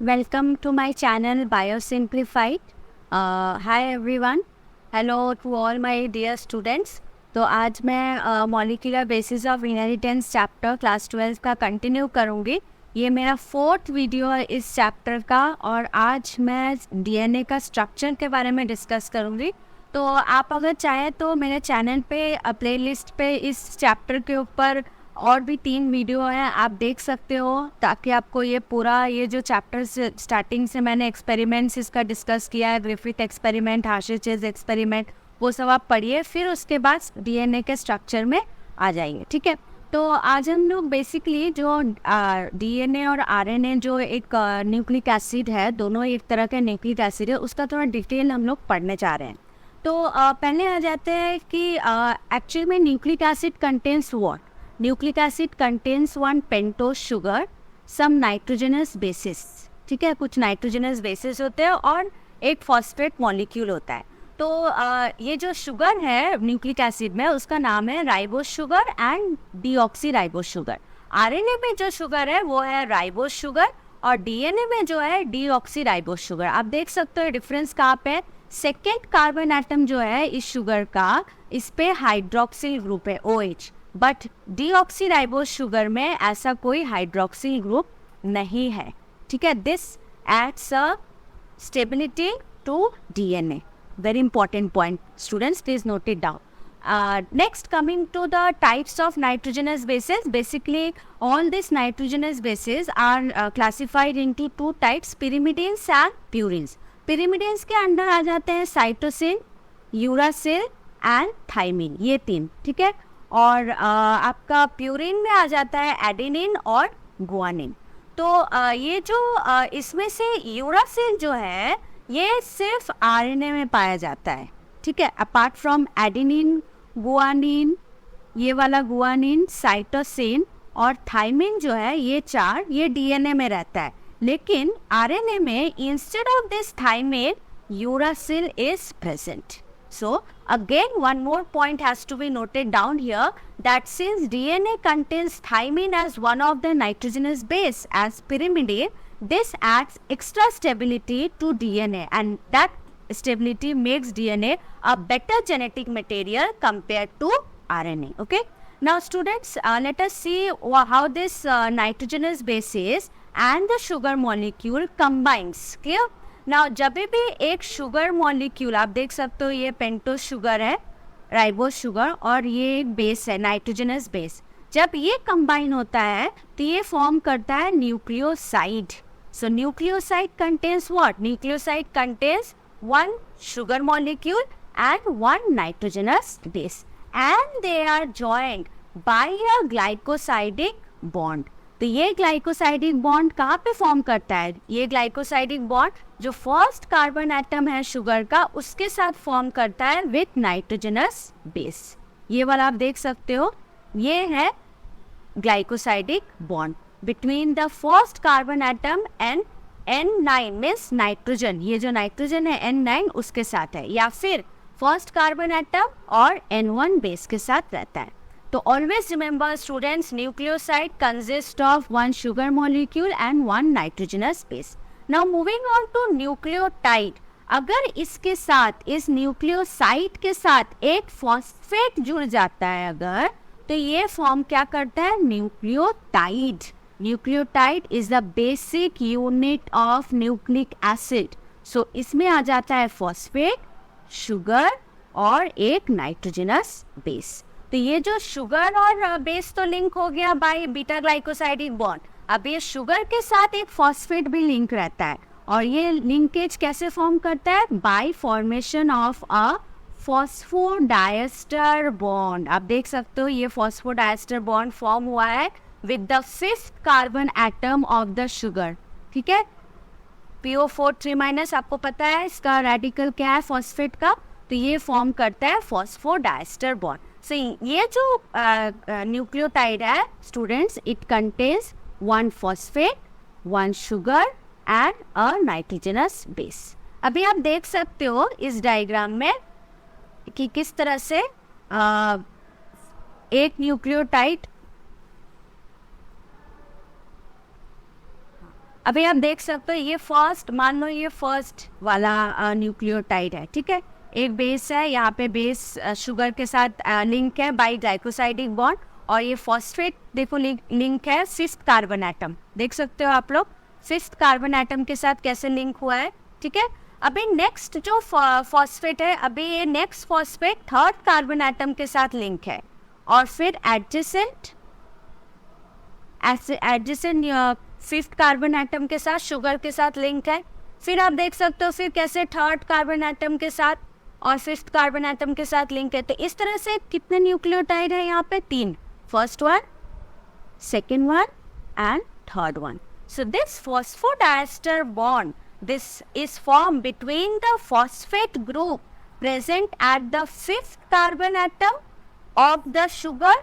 Welcome to my channel Biosimplified. Hi everyone. Hello to all my dear students. तो आज मैं molecular basis of inheritance chapter class 12 का continue करूँगी. ये मेरा 4th वीडियो है इस चैप्टर का और आज मैं डीएनए का स्ट्रक्चर के बारे में डिस्कस करूँगी. तो आप अगर चाहें तो मेरे चैनल पे प्लेलिस्ट पे इस चैप्टर के ऊपर और भी 3 वीडियो हैं, आप देख सकते हो, ताकि आपको ये जो चैप्टर स्टार्टिंग से मैंने एक्सपेरिमेंट्स इसका डिस्कस किया है, ग्रिफिथ एक्सपेरिमेंट, हार्शेचेज एक्सपेरिमेंट, वो सब आप पढ़िए, फिर उसके बाद डीएनए के स्ट्रक्चर में आ जाएंगे. ठीक है. तो आज हम लोग बेसिकली जो डीएनए और आरएनए जो एक न्यूक्लिक एसिड है, दोनों एक तरह के न्यूक्लिक एसिड है, उसका थोड़ा डिटेल हम लोग पढ़ने जा रहे हैं. तो पहले आ जाते हैं कि एक्चुअल में nucleic acid contains what. Nucleic acid contains 1 pentose sugar, some nitrogenous bases. ठीक है, कुछ नाइट्रोजनस बेसिस होते हैं और एक फॉस्फेट मॉलिक्यूल होता है. तो ये जो शुगर है न्यूक्लिक एसिड में, उसका नाम है ribose sugar and deoxy ribose sugar. RNA में जो शुगर है वो है राइबोस शुगर और डीएनए में जो है डीऑक्सी राइबोस शुगर. आप देख सकते हो डिफरेंस कहाँ पे. सेकेंड कार्बन एटम जो है इस शुगर का, इस पे हाइड्रोक्सिल ग्रुप है OH, but deoxy ribose sugar में ऐसा कोई हाइड्रोक्सिल ग्रुप नहीं है. ठीक है. This adds a stability to DNA. Very important point students, please note it down. Next, coming to the types of nitrogenous bases. Basically all these nitrogenous bases are classified into 2 types, pyrimidines and purines. pyrimidines के under आ जाते हैं cytosine, uracil and thymine, ये 3. ठीक है. और आपका purine में आ जाता है एडेनिन और गुआनिन. तो ये जो इसमें से यूरासिल जो है ये सिर्फ आरएनए में पाया जाता है. ठीक है. अपार्ट फ्रॉम एडेनिन, गुआनिन, ये वाला गुआनिन, साइटोसिन और थाइमिन जो है, ये 4 ये डीएनए में रहता है. लेकिन आरएनए में instead of this thymine uracil is present. So again one more point has to be noted down here, that since DNA contains thymine as one of the nitrogenous base as pyrimidine, this adds extra stability to DNA and that stability makes DNA a better genetic material compared to RNA. Okay. Now students, let us see how this nitrogenous bases and the sugar molecule combines. Clear? Now जब भी एक sugar molecule, आप देख सकते हो ये pentose sugar है, ribose sugar, और ये एक बेस है नाइट्रोजनस बेस. जब ये कंबाइन होता है तो ये फॉर्म करता है nucleoside. So nucleoside contains what. Nucleoside contains 1 sugar molecule and 1 nitrogenous base and they are joined by a glycosidic bond. तो ये ग्लाइकोसाइडिक बॉन्ड कहाँ पे फॉर्म करता है. ये ग्लाइकोसाइडिक बॉन्ड जो फर्स्ट कार्बन एटम है शुगर का, उसके साथ फॉर्म करता है विथ नाइट्रोजनस बेस. ये वाला आप देख सकते हो, ये है glycosidic bond between the first carbon atom and N9 means nitrogen. ये जो नाइट्रोजन है N9 उसके साथ है, या फिर फर्स्ट कार्बन एटम और N1 बेस के साथ रहता है. तो always remember students, nucleoside consists of 1 sugar molecule and 1 nitrogenous base. Now moving on to nucleotide. अगर इसके साथ, इस न्यूक्लियोसाइड के साथ एक फॉस्फेट जुड़ जाता है अगर, तो ये फॉर्म क्या करता है, nucleotide. Nucleotide is the basic unit of nucleic acid. So इसमें आ जाता है फॉस्फेट, शुगर और एक नाइट्रोजनस बेस. तो ये जो शुगर और बेस तो लिंक हो गया बाय बीटा ग्लाइकोसाइडिक बॉन्ड. अब ये शुगर के साथ एक फॉस्फेट भी लिंक रहता है, और ये लिंकेज कैसे फॉर्म करता है, bye formation of a phosphodiester bond. आप देख सकते हो ये फॉस्फोडाइएस्टर बॉन्ड फॉर्म हुआ है with the 5th carbon atom of the sugar. ठीक है. PO4 3- आपको पता है इसका रेडिकल क्या है फॉस्फेट का, तो ये फॉर्म करता है फॉस्फोडाइएस्टर बॉन्ड. So, ये जो न्यूक्लियोटाइड है students, it contains 1 phosphate, 1 sugar and a nitrogenous base. अभी आप देख सकते हो इस डायग्राम में कि किस तरह से एक न्यूक्लियोटाइड अभी आप देख सकते हो ये फर्स्ट, मान लो ये फर्स्ट वाला न्यूक्लियोटाइड है, ठीक है, एक बेस है, यहाँ पे बेस शुगर के साथ लिंक है बाय ग्लाइकोसाइडिक बॉन्ड, और ये फॉस्फेट देखो लिंक है फिफ्थ कार्बन एटम, देख सकते हो आप लोग फिफ्थ कार्बन एटम के साथ कैसे लिंक हुआ है, ठीक है। अभी नेक्स्ट जो फॉस्फेट है, अभी ये next phosphate third carbon atom के साथ लिंक है, और फिर एडजेसेंट फिफ्थ कार्बन एटम के साथ शुगर के साथ लिंक है। फिर आप देख सकते हो फिर कैसे थर्ड कार्बन एटम के साथ और फिफ्थ कार्बन एटम के साथ लिंक है। तो इस तरह से कितने न्यूक्लियोटाइड है यहाँ पे? 3, first one, second one and third one. So this phosphodiester bond, this is formed between the phosphate group present at the fifth carbon atom of the sugar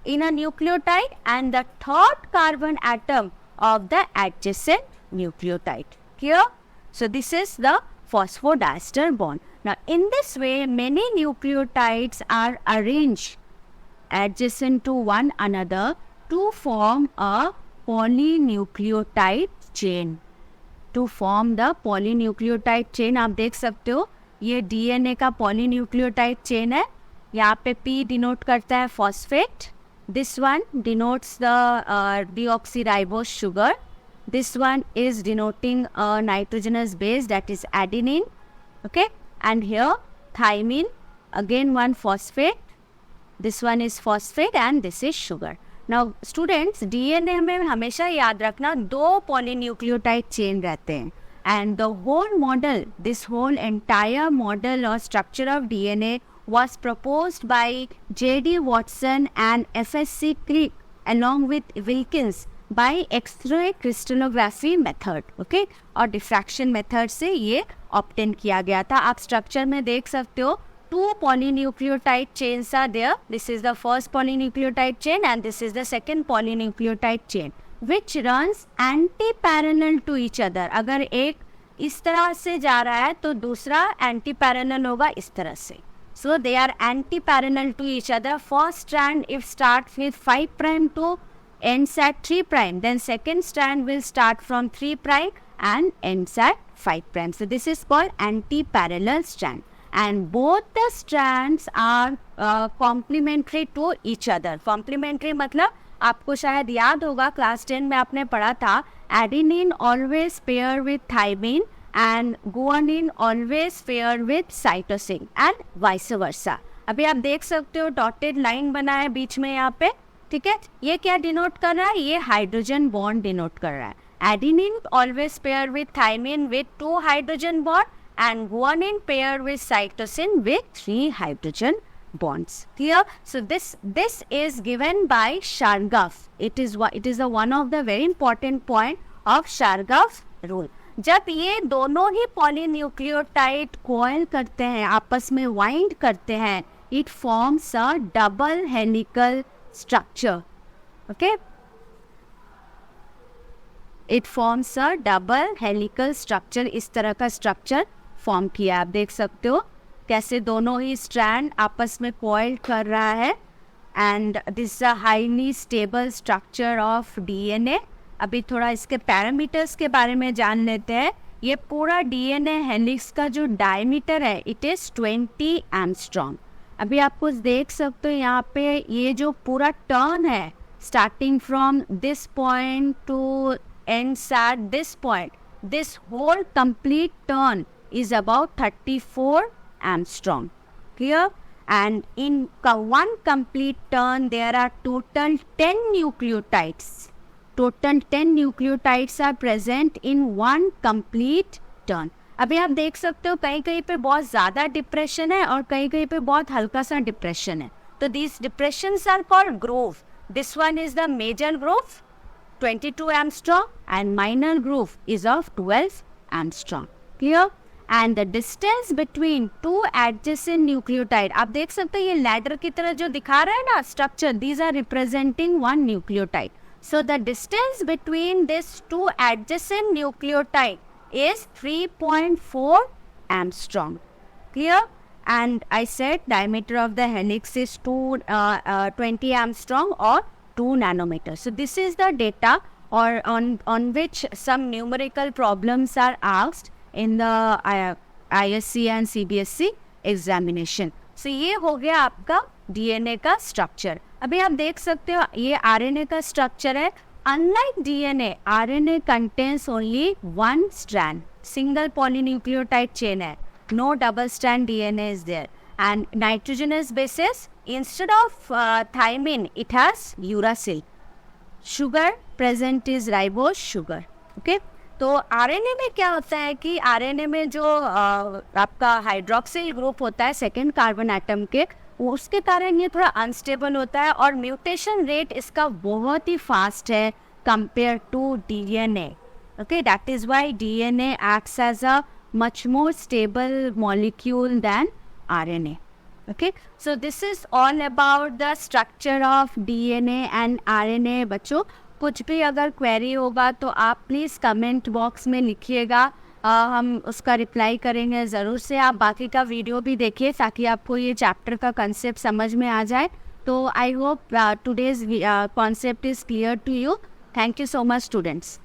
in a nucleotide and the third carbon atom of the adjacent nucleotide. Clear? So this is the phosphodiester bond. Now in this way many nucleotides are arranged adjacent to one another to form a polynucleotide chain. To form the polynucleotide chain, आप देख सकते हो ये DNA का polynucleotide chain है। यहाँ पे P denote करता है phosphate, this one denotes the deoxyribose sugar, this one is denoting a nitrogenous base that is adenine, okay, and here thymine, again one phosphate, this one is phosphate and this is sugar. Now students, DNA में हमेशा याद रखना 2 polynucleotide chain रहते हैं, and the whole model, this whole entire model or structure of DNA was proposed by J.D. Watson and F.S.C. Crick along with Wilkins by X-ray crystallography method, okay, और diffraction method से ये obtain किया गया था। आप structure में देख सकते हो 2 polynucleotide chains are there. This is the first polynucleotide chain and this is the second polynucleotide chain which runs anti-parallel to each other. अगर एक इस तरह से जा रहा है तो दूसरा anti-parallel होगा इस तरह से. So they are anti-parallel to each other. First strand if starts with 5 prime to ends at 3 prime, then second strand will start from 3 prime and ends at 5 prime. So this is called anti-parallel strand. And both the strands are complementary to each other. Complementary मतलब आपको शायद याद होगा class 10 में आपने पढ़ा था adenine always pair with thymine and guanine always pair with cytosine and vice versa. अभी आप देख सकते हो डॉटेड लाइन बना है बीच में यहाँ पे, ठीक है, ये क्या डिनोट कर रहा है? ये हाइड्रोजन बॉन्ड डिनोट कर रहा है. Adenine always pair with thymine with 2 hydrogen bond and guanine pair with cytosine with 3 hydrogen bonds. Clear? So this is given by Chargaff. It is the one of the very important point of Chargaff rule. जब ये दोनों ही polynucleotide coil करते हैं, आपस में wind करते हैं, it forms a double helical structure. Okay? It forms a double helical structure. इस तरह का structure फॉर्म किया. आप देख सकते हो कैसे दोनों ही स्ट्रैंड आपस में कॉइल कर रहा है and this a highly stable structure of DNA. अभी थोड़ा इसके पैरामीटर्स के बारे में जान लेते हैं. ये पूरा डीएनए हेलिक्स का जो डायमीटर है इट इज़ 20 एंगस्ट्रॉम. अभी आपको देख सकते हो यहाँ पे ये जो पूरा टर्न है starting from this point to ends at this point, this whole complete turn is about 34 angstrom. Clear? And in one complete turn there are total 10 nucleotides. Total 10 nucleotides are present in one complete turn. अभी आप देख सकते हो कहीं कहीं पे बहुत ज़्यादा डिप्रेशन है और कहीं कहीं पे बहुत हल्का सा डिप्रेशन है. तो these depressions are called groove. This one is the major groove 22 angstrom and minor groove is of 12 angstrom. Clear? And the distance between 2 adjacent nucleotide, आप देख सकते हो ये लैडर की तरह जो दिखा रहा है ना structure, these are representing one nucleotide. So the distance between these 2 adjacent nucleotide is 3.4 angstrom. Clear? And I said diameter of the helix is 20 angstrom or 2 nanometers. So this is the data or on which some numerical problems are asked in the ISC and CBSE examination. So ये हो गया आपका DNA का structure. अभी आप देख सकते हो ये RNA का स्ट्रक्चर है. Unlike DNA, RNA contains only one strand, single polynucleotide chain है. No double strand DNA is there. And nitrogenous bases, instead of thymine, it has uracil. Sugar present is ribose sugar. Okay. तो RNA में क्या होता है कि RNA में जो आपका हाइड्रोक्सिल ग्रुप होता है सेकेंड कार्बन एटम के, उसके कारण ये थोड़ा अनस्टेबल होता है और म्यूटेशन रेट इसका बहुत ही फास्ट है compare to DNA. Okay, that is why DNA acts as a much more stable molecule than RNA. Okay, so this is all about the structure of DNA and RNA. बच्चों, कुछ भी अगर query होगा तो आप please comment box में लिखिएगा, हम उसका रिप्लाई करेंगे ज़रूर से. आप बाकी का वीडियो भी देखिए ताकि आपको ये चैप्टर का कंसेप्ट समझ में आ जाए. तो I hope today's concept is clear to you. Thank you so much students.